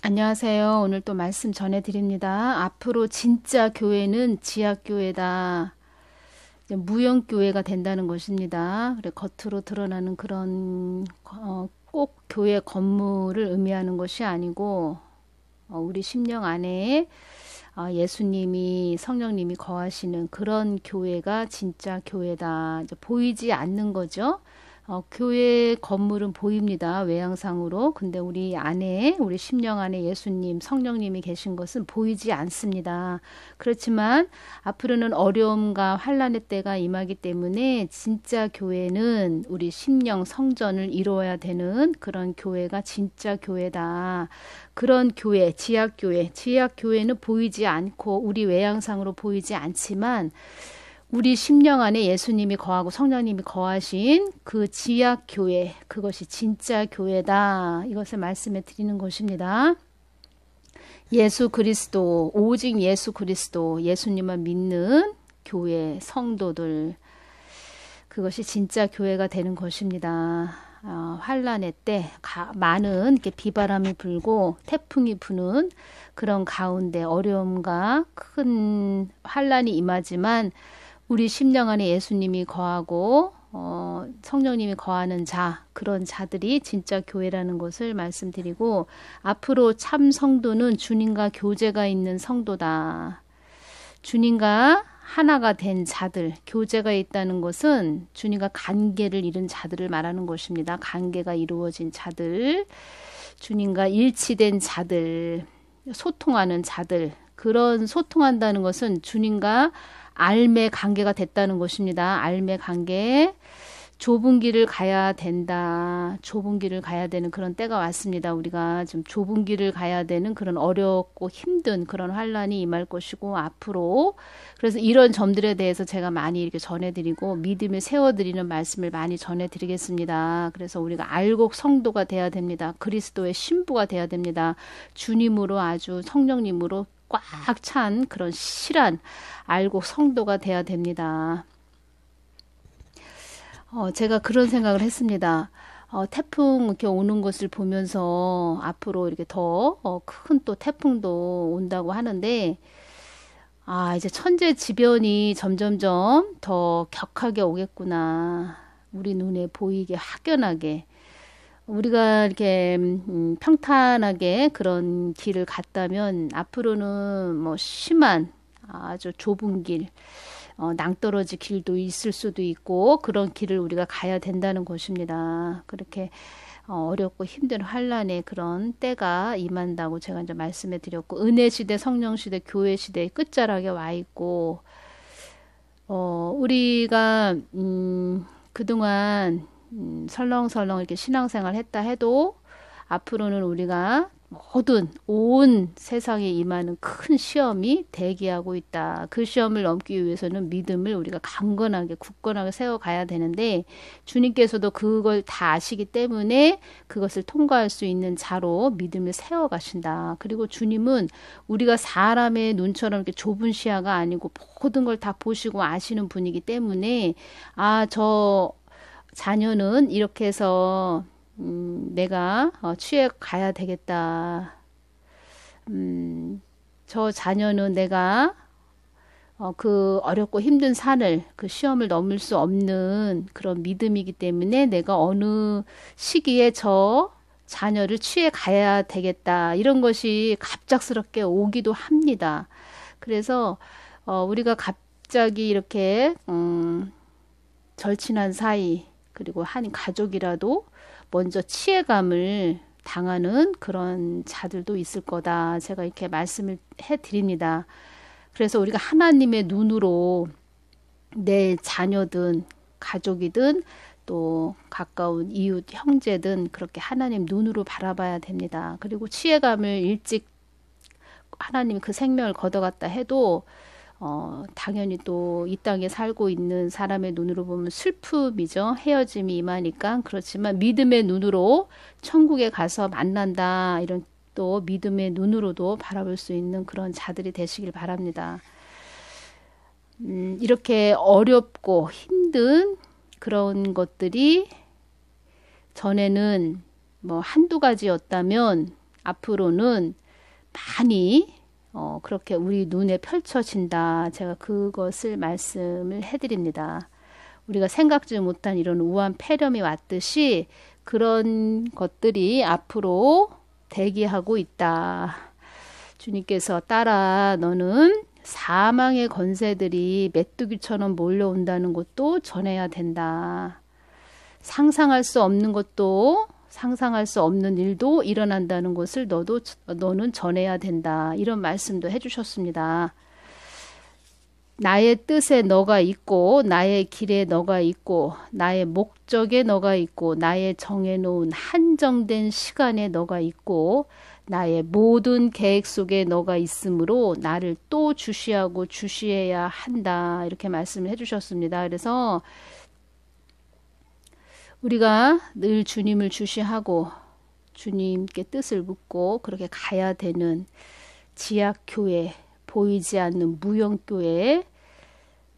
안녕하세요. 오늘 또 말씀 전해드립니다. 앞으로 진짜 교회는 지하교회다. 이제 무형교회가 된다는 것입니다. 그래, 겉으로 드러나는 그런 꼭 교회 건물을 의미하는 것이 아니고 우리 심령 안에 예수님이 성령님이 거하시는 그런 교회가 진짜 교회다. 이제 보이지 않는 거죠. 교회 건물은 보입니다. 외양상으로. 근데 우리 안에, 우리 심령 안에 예수님, 성령님이 계신 것은 보이지 않습니다. 그렇지만 앞으로는 어려움과 환란의 때가 임하기 때문에 진짜 교회는 우리 심령 성전을 이루어야 되는 그런 교회가 진짜 교회다. 그런 교회, 지하교회, 지하교회는 보이지 않고 우리 외양상으로 보이지 않지만 우리 심령 안에 예수님이 거하고 성령님이 거하신 그 지하교회, 그것이 진짜 교회다. 이것을 말씀해 드리는 것입니다. 예수 그리스도, 오직 예수 그리스도, 예수님만 믿는 교회, 성도들, 그것이 진짜 교회가 되는 것입니다. 환란의 때 많은 이렇게 비바람이 불고 태풍이 부는 그런 가운데 어려움과 큰 환란이 임하지만 우리 심령 안에 예수님이 거하고 성령님이 거하는 자, 그런 자들이 진짜 교회라는 것을 말씀드리고, 앞으로 참 성도는 주님과 교제가 있는 성도다. 주님과 하나가 된 자들, 교제가 있다는 것은 주님과 관계를 이룬 자들을 말하는 것입니다. 관계가 이루어진 자들, 주님과 일치된 자들, 소통하는 자들, 그런 소통한다는 것은 주님과 알매 관계가 됐다는 것입니다. 알매 관계. 좁은 길을 가야 된다. 좁은 길을 가야 되는 그런 때가 왔습니다. 우리가 좀 좁은 길을 가야 되는 그런 어렵고 힘든 그런 환란이 임할 것이고 앞으로 그래서 이런 점들에 대해서 제가 많이 이렇게 전해드리고 믿음을 세워드리는 말씀을 많이 전해드리겠습니다. 그래서 우리가 알곡 성도가 돼야 됩니다. 그리스도의 신부가 돼야 됩니다. 주님으로 아주 성령님으로 꽉 찬 그런 실한 알곡 성도가 돼야 됩니다. 제가 그런 생각을 했습니다. 태풍 이렇게 오는 것을 보면서 앞으로 이렇게 더 큰 또 태풍도 온다고 하는데, 이제 천재지변이 점점점 더 격하게 오겠구나. 우리 눈에 보이게 확연하게. 우리가 이렇게 평탄하게 그런 길을 갔다면 앞으로는 뭐 심한 아주 좁은 길, 낭떠러지 길도 있을 수도 있고 그런 길을 우리가 가야 된다는 것입니다. 그렇게 어렵고 힘든 환란의 그런 때가 임한다고 제가 이제 말씀해 드렸고, 은혜 시대, 성령 시대, 교회 시대의 끝자락에 와 있고, 우리가 그동안 설렁설렁 이렇게 신앙생활 했다 해도 앞으로는 우리가 모든 온 세상에 임하는 큰 시험이 대기하고 있다. 그 시험을 넘기 위해서는 믿음을 우리가 강건하게 굳건하게 세워가야 되는데 주님께서도 그걸 다 아시기 때문에 그것을 통과할 수 있는 자로 믿음을 세워가신다. 그리고 주님은 우리가 사람의 눈처럼 이렇게 좁은 시야가 아니고 모든 걸 다 보시고 아시는 분이기 때문에 저 자녀는 이렇게 해서 내가 취해 가야 되겠다. 저 자녀는 내가 그 어렵고 힘든 산을, 그 시험을 넘을 수 없는 그런 믿음이기 때문에 내가 어느 시기에 저 자녀를 취해 가야 되겠다. 이런 것이 갑작스럽게 오기도 합니다. 그래서 우리가 갑자기 이렇게 절친한 사이, 그리고 한 가족이라도 먼저 치해감을 당하는 그런 자들도 있을 거다. 제가 이렇게 말씀을 해 드립니다. 그래서 우리가 하나님의 눈으로 내 자녀든 가족이든 또 가까운 이웃 형제든 그렇게 하나님 눈으로 바라봐야 됩니다. 그리고 치해감을 일찍 하나님이 그 생명을 걷어갔다 해도 당연히 또 이 땅에 살고 있는 사람의 눈으로 보면 슬픔이죠. 헤어짐이 임하니까. 그렇지만 믿음의 눈으로 천국에 가서 만난다. 이런 또 믿음의 눈으로도 바라볼 수 있는 그런 자들이 되시길 바랍니다. 이렇게 어렵고 힘든 그런 것들이 전에는 뭐 한두 가지였다면 앞으로는 많이 그렇게 우리 눈에 펼쳐진다. 제가 그것을 말씀을 해드립니다. 우리가 생각지 못한 이런 우한 폐렴이 왔듯이 그런 것들이 앞으로 대기하고 있다. 주님께서 따라 너는 사망의 권세들이 메뚜기처럼 몰려온다는 것도 전해야 된다. 상상할 수 없는 것도 상상할 수 없는 일도 일어난다는 것을 너는 전해야 된다. 이런 말씀도 해주셨습니다. 나의 뜻에 너가 있고 나의 길에 너가 있고 나의 목적에 너가 있고 나의 정해놓은 한정된 시간에 너가 있고 나의 모든 계획 속에 너가 있으므로 나를 또 주시하고 주시해야 한다. 이렇게 말씀을 해주셨습니다. 그래서 우리가 늘 주님을 주시하고 주님께 뜻을 묻고 그렇게 가야 되는 지약교회, 보이지 않는 무형교회,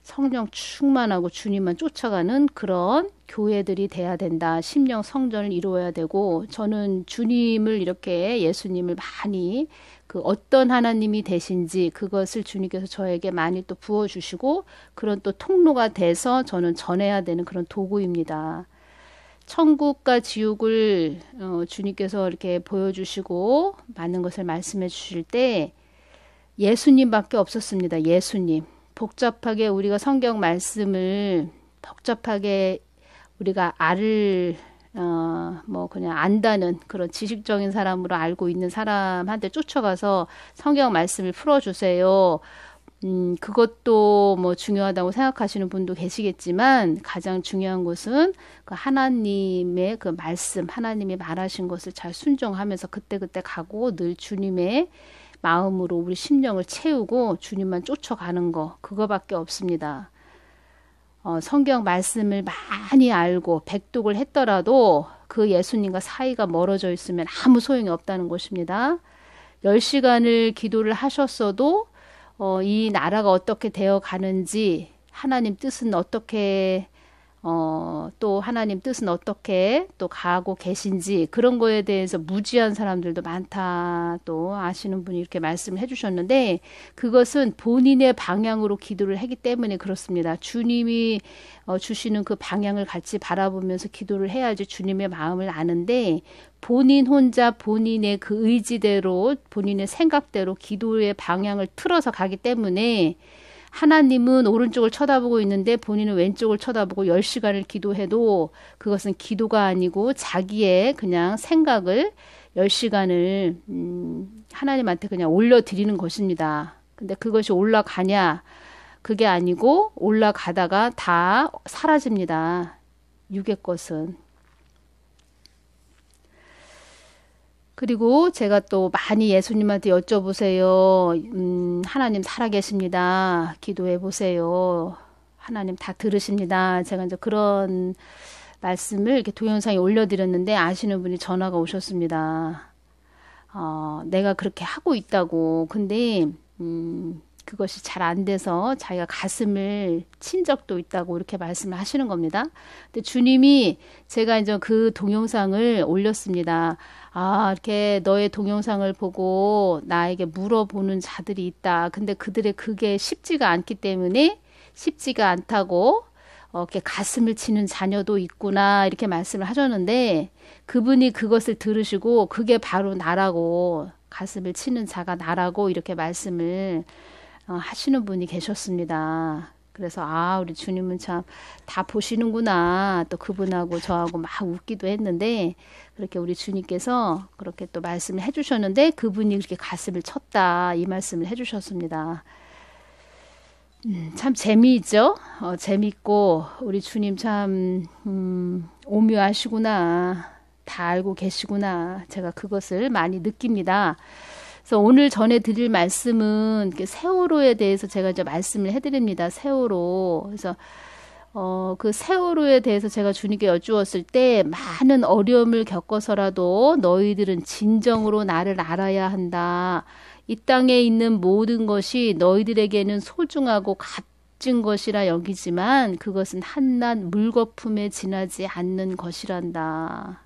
성령 충만하고 주님만 쫓아가는 그런 교회들이 돼야 된다. 심령 성전을 이루어야 되고, 저는 주님을 이렇게 예수님을 많이 그 어떤 하나님이 되신지 그것을 주님께서 저에게 많이 또 부어주시고 그런 또 통로가 돼서 저는 전해야 되는 그런 도구입니다. 천국과 지옥을 주님께서 이렇게 보여주시고 많은 것을 말씀해 주실 때 예수님밖에 없었습니다. 예수님. 복잡하게 우리가 성경 말씀을 복잡하게 우리가 그냥 안다는 그런 지식적인 사람으로 알고 있는 사람한테 쫓아가서 성경 말씀을 풀어주세요. 그것도 뭐 중요하다고 생각하시는 분도 계시겠지만 가장 중요한 것은 그 하나님의 그 말씀, 하나님이 말하신 것을 잘 순종하면서 그때그때 가고 늘 주님의 마음으로 우리 심령을 채우고 주님만 쫓아가는 거, 그거밖에 없습니다. 성경 말씀을 많이 알고 백독을 했더라도 그 예수님과 사이가 멀어져 있으면 아무 소용이 없다는 것입니다. 10시간을 기도를 하셨어도 이 나라가 어떻게 되어 가는지, 하나님 뜻은 어떻게 또 하나님 뜻은 어떻게 또 가고 계신지 그런 거에 대해서 무지한 사람들도 많다 또 아시는 분이 이렇게 말씀을 해주셨는데, 그것은 본인의 방향으로 기도를 하기 때문에 그렇습니다. 주님이 주시는 그 방향을 같이 바라보면서 기도를 해야지 주님의 마음을 아는데, 본인 혼자 본인의 그 의지대로 본인의 생각대로 기도의 방향을 틀어서 가기 때문에 하나님은 오른쪽을 쳐다보고 있는데 본인은 왼쪽을 쳐다보고 10시간을 기도해도 그것은 기도가 아니고 자기의 그냥 생각을 10시간을 하나님한테 그냥 올려드리는 것입니다. 근데 그것이 올라가냐? 그게 아니고 올라가다가 다 사라집니다. 육의 것은. 그리고 제가 또 많이 예수님한테 여쭤보세요. 하나님 살아계십니다. 기도해 보세요. 하나님 다 들으십니다. 제가 이제 그런 말씀을 이렇게 동영상에 올려드렸는데 아시는 분이 전화가 오셨습니다. 내가 그렇게 하고 있다고. 근데 그것이 잘 안 돼서 자기가 가슴을 친 적도 있다고 이렇게 말씀을 하시는 겁니다. 근데 주님이 제가 이제 그 동영상을 올렸습니다. 이렇게 너의 동영상을 보고 나에게 물어보는 자들이 있다. 근데 그들의 그게 쉽지가 않기 때문에 쉽지가 않다고 이렇게 가슴을 치는 자녀도 있구나 이렇게 말씀을 하셨는데, 그분이 그것을 들으시고 그게 바로 나라고, 가슴을 치는 자가 나라고 이렇게 말씀을 하시는 분이 계셨습니다. 그래서 우리 주님은 참 다 보시는구나. 또 그분하고 저하고 막 웃기도 했는데 그렇게 우리 주님께서 그렇게 또 말씀을 해주셨는데 그분이 그렇게 가슴을 쳤다 이 말씀을 해주셨습니다. 참 재미있죠? 재밌고 우리 주님 참 오묘하시구나. 다 알고 계시구나. 제가 그것을 많이 느낍니다. 그래서 오늘 전해드릴 말씀은 세월호에 대해서 제가 이제 말씀을 해드립니다. 세월호. 그래서 그 세월호에 대해서 제가 주님께 여쭈었을 때 많은 어려움을 겪어서라도 너희들은 진정으로 나를 알아야 한다. 이 땅에 있는 모든 것이 너희들에게는 소중하고 값진 것이라 여기지만 그것은 한낱 물거품에 지나지 않는 것이란다.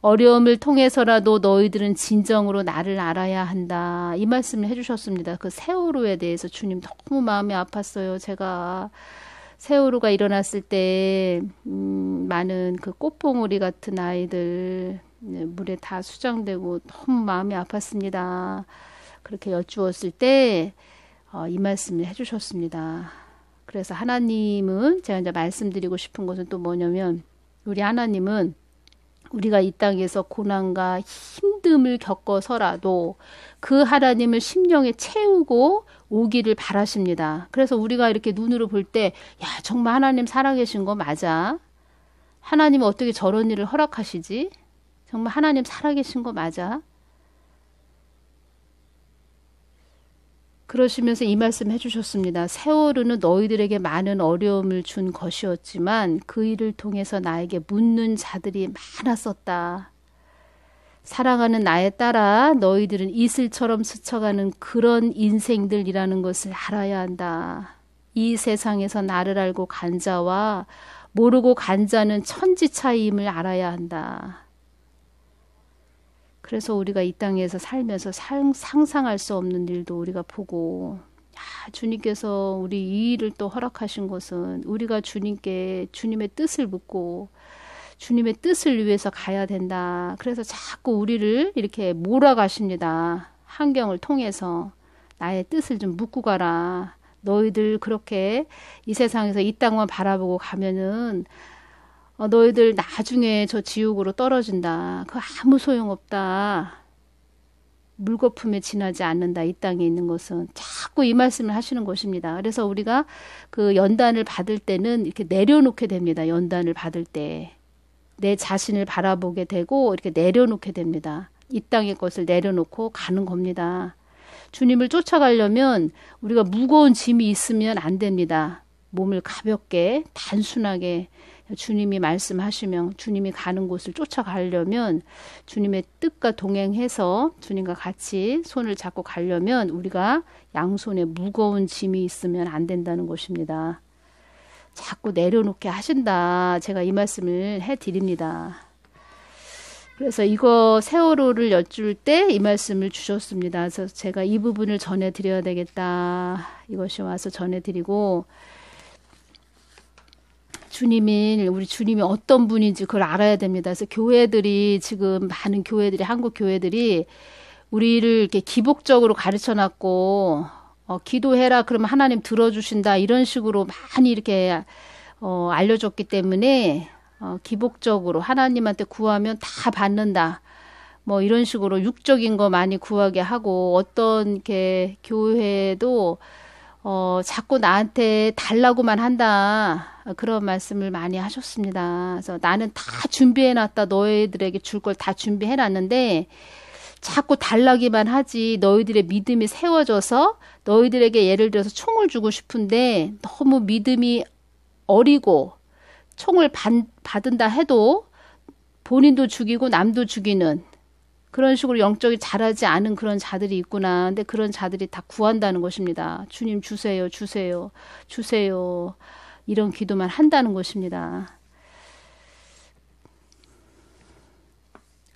어려움을 통해서라도 너희들은 진정으로 나를 알아야 한다. 이 말씀을 해주셨습니다. 그 세월호에 대해서 주님 너무 마음이 아팠어요. 제가 세월호가 일어났을 때 많은 그 꽃봉오리 같은 아이들 물에 다 수장되고 너무 마음이 아팠습니다. 그렇게 여쭈었을 때 이 말씀을 해주셨습니다. 그래서 하나님은 제가 이제 말씀드리고 싶은 것은 또 뭐냐면 우리 하나님은 우리가 이 땅에서 고난과 힘듦을 겪어서라도 그 하나님을 심령에 채우고 오기를 바라십니다. 그래서 우리가 이렇게 눈으로 볼 때, 야, 정말 하나님 살아계신 거 맞아? 하나님은 어떻게 저런 일을 허락하시지? 정말 하나님 살아계신 거 맞아? 그러시면서 이 말씀 해주셨습니다. 세월호는 너희들에게 많은 어려움을 준 것이었지만 그 일을 통해서 나에게 묻는 자들이 많았었다. 사랑하는 나에 따라 너희들은 이슬처럼 스쳐가는 그런 인생들이라는 것을 알아야 한다. 이 세상에서 나를 알고 간 자와 모르고 간 자는 천지 차이임을 알아야 한다. 그래서 우리가 이 땅에서 살면서 상상할 수 없는 일도 우리가 보고, 주님께서 우리 이 일을 또 허락하신 것은 우리가 주님께 주님의 뜻을 묻고 주님의 뜻을 위해서 가야 된다. 그래서 자꾸 우리를 이렇게 몰아가십니다. 환경을 통해서 나의 뜻을 좀 묻고 가라. 너희들 그렇게 이 세상에서 이 땅만 바라보고 가면은 너희들 나중에 저 지옥으로 떨어진다. 그거 아무 소용없다. 물거품에 지나지 않는다. 이 땅에 있는 것은. 자꾸 이 말씀을 하시는 것입니다. 그래서 우리가 그 연단을 받을 때는 이렇게 내려놓게 됩니다. 연단을 받을 때. 내 자신을 바라보게 되고 이렇게 내려놓게 됩니다. 이 땅의 것을 내려놓고 가는 겁니다. 주님을 쫓아가려면 우리가 무거운 짐이 있으면 안 됩니다. 몸을 가볍게 단순하게 주님이 말씀하시면 주님이 가는 곳을 쫓아가려면 주님의 뜻과 동행해서 주님과 같이 손을 잡고 가려면 우리가 양손에 무거운 짐이 있으면 안 된다는 것입니다. 자꾸 내려놓게 하신다. 제가 이 말씀을 해드립니다. 그래서 이거 세월호를 여쭐 때 이 말씀을 주셨습니다. 그래서 제가 이 부분을 전해드려야 되겠다. 이것이 와서 전해드리고 우리 주님이 어떤 분인지 그걸 알아야 됩니다. 그래서 교회들이 지금 많은 교회들이 한국 교회들이 우리를 이렇게 기복적으로 가르쳐 놨고 기도해라 그러면 하나님 들어주신다 이런 식으로 많이 이렇게 알려줬기 때문에 기복적으로 하나님한테 구하면 다 받는다. 뭐 이런 식으로 육적인 거 많이 구하게 하고 어떤 이렇게 교회도 자꾸 나한테 달라고만 한다. 그런 말씀을 많이 하셨습니다. 그래서 나는 다 준비해놨다. 너희들에게 줄 걸 다 준비해놨는데 자꾸 달라기만 하지. 너희들의 믿음이 세워져서 너희들에게 예를 들어서 총을 주고 싶은데 너무 믿음이 어리고 총을 받은다 해도 본인도 죽이고 남도 죽이는 그런 식으로 영적이 자라지 않은 그런 자들이 있구나. 근데 그런 자들이 다 구한다는 것입니다. 주님 주세요, 주세요, 주세요. 이런 기도만 한다는 것입니다.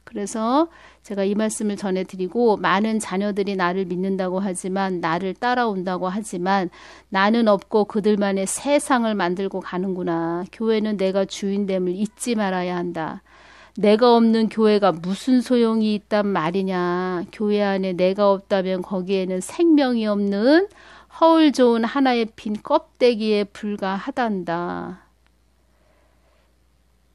그래서 제가 이 말씀을 전해드리고 많은 자녀들이 나를 믿는다고 하지만 나를 따라온다고 하지만 나는 없고 그들만의 세상을 만들고 가는구나. 교회는 내가 주인됨을 잊지 말아야 한다. 내가 없는 교회가 무슨 소용이 있단 말이냐. 교회 안에 내가 없다면 거기에는 생명이 없는 허울 좋은 하나의 빈 껍데기에 불과하단다.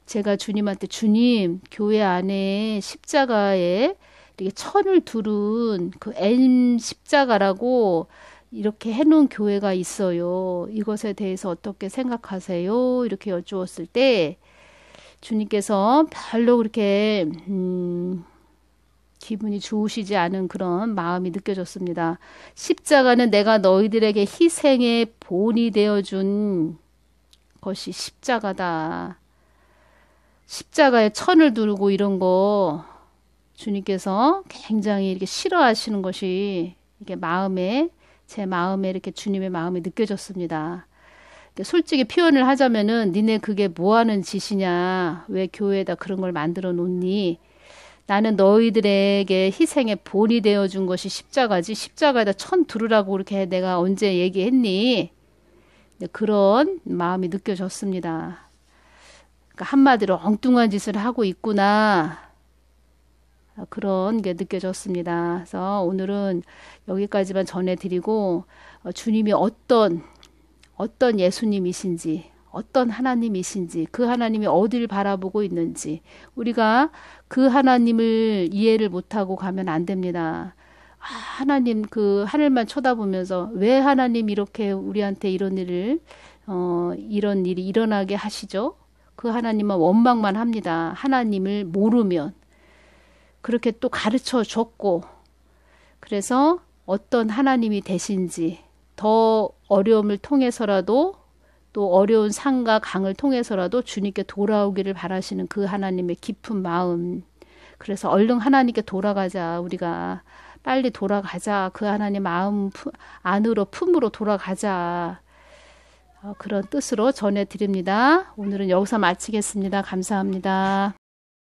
제가 주님한테 주님 교회 안에 십자가에 이렇게 천을 두른 그 M 십자가라고 이렇게 해놓은 교회가 있어요. 이것에 대해서 어떻게 생각하세요? 이렇게 여쭈었을 때 주님께서 별로 그렇게 기분이 좋으시지 않은 그런 마음이 느껴졌습니다. 십자가는 내가 너희들에게 희생의 본이 되어준 것이 십자가다. 십자가에 천을 두르고 이런 거 주님께서 굉장히 이렇게 싫어하시는 것이 이게 제 마음에 이렇게 주님의 마음이 느껴졌습니다. 솔직히 표현을 하자면은 니네 그게 뭐 하는 짓이냐? 왜 교회에다 그런 걸 만들어 놓니? 나는 너희들에게 희생의 본이 되어준 것이 십자가지. 십자가에다 천 두르라고 그렇게 내가 언제 얘기했니? 그런 마음이 느껴졌습니다. 그러니까 한마디로 엉뚱한 짓을 하고 있구나. 그런 게 느껴졌습니다. 그래서 오늘은 여기까지만 전해드리고 주님이 어떤 예수님이신지, 어떤 하나님이신지, 그 하나님이 어디를 바라보고 있는지 우리가 그 하나님을 이해를 못하고 가면 안 됩니다. 하나님 그 하늘만 쳐다보면서 왜 하나님 이렇게 우리한테 이런 일이 일어나게 하시죠? 그 하나님은 원망만 합니다. 하나님을 모르면. 그렇게 또 가르쳐 줬고, 그래서 어떤 하나님이 되신지 더 어려움을 통해서라도 또 어려운 산과 강을 통해서라도 주님께 돌아오기를 바라시는 그 하나님의 깊은 마음. 그래서 얼른 하나님께 돌아가자. 우리가 빨리 돌아가자. 그 하나님 마음 안으로 품으로 돌아가자. 그런 뜻으로 전해드립니다. 오늘은 여기서 마치겠습니다. 감사합니다.